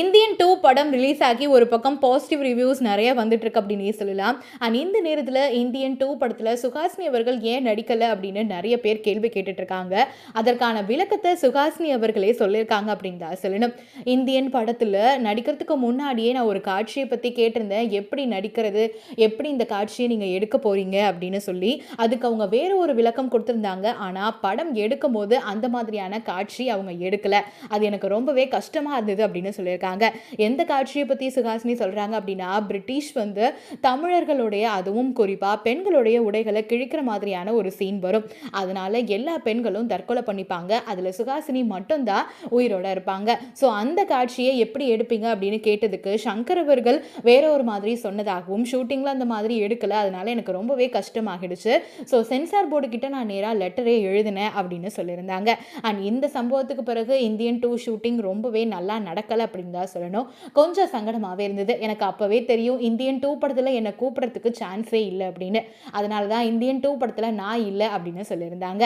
Indian 2 படம் release ஆகி ஒரு பக்கம் பாசிட்டிவ் ரிவ்யூஸ் நெறைய வந்துட்டு இருக்கு அப்படின்னே சொல்லலாம். இந்த நேரத்தில இந்தியன் 2 படத்தில சுஹாசினி அவர்கள் ஏன் நடிக்கல அப்படின்னு நெறைய பேர் கேள்வி கேட்டுட்டு இருக்காங்க. அதற்கான விளக்கத்த சுஹாசினி அவர்களே சொல்லியிருக்காங்க அப்படின்னு தான் சொல்லணும். இந்தியன் படத்தில நடிக்கிறதுக்கு முன்னாடியே நான் ஒரு காட்சிய பத்தி கேட்டிருந்தேன். எப்படி நடிக்கிறது? எப்படி இந்த காட்சிய நீங்க எடுக்க போறீங்க? அப்படின்னு சொல்லி. அதுக்கு அவங்க வேற ஒரு விளக்கம் குடுத்திருந்தாங்க. ஆனா படம் எடுக்கும்போது அந்த மாதிரியான காட்சி அவங்க எடுக்கல. அது எனக்கு ரொம்பவே கஷ்டமா இருந்தது அப்படின்னு சொல்லியிருக்காங்க. எந்த காட்சியை பத்தி சுஹாசினி சொல்றாங்க அப்படின்னா, பிரிட்டிஷ் வந்து தமிழர்களுடைய அதுவும் குறிப்பா பெண்களுடைய உடைகளை கிழிக்கிற மாதிரியான ஒரு சீன் வரும். அதனால எல்லா பெண்களும் தற்கொலை பண்ணிப்பாங்க. அதுல சுஹாசினி மட்டும் தான் உயிரோட இருப்பாங்க. ஸோ அந்த காட்சியை எப்படி எடுப்பீங்க அப்படின்னு கேட்டதுக்கு சங்கர் அவர்கள் வேற ஒரு மாதிரி சொன்னதாகவும், ஷூட்டிங்ல அந்த மாதிரி எடுக்கல. அதனால எனக்கு ரொம்பவே கஷ்டமாகிடுச்சு. ஸோ சென்சார் போர்டு கிட்ட நான் நேரா லெட்டரே எழுதினேன் அப்படின்னு சொல்லியிருந்தாங்க. இந்த சம்பவத்துக்கு பிறகு இந்தியன் 2 ஷூட்டிங் ரொம்பவே நல்லா நடக்கல அப்படின்னு தான் சொல்லணும். கொஞ்சம் சங்கடமாவே இருந்தது. எனக்கு அப்பவே தெரியும் இந்தியன் 2 படத்துல என்ன கூப்பிடுறதுக்கு சான்ஸே இல்ல அப்படின்னு. அதனால தான் இந்தியன் 2 படத்துல நான் இல்ல அப்படின்னு சொல்லியிருந்தாங்க.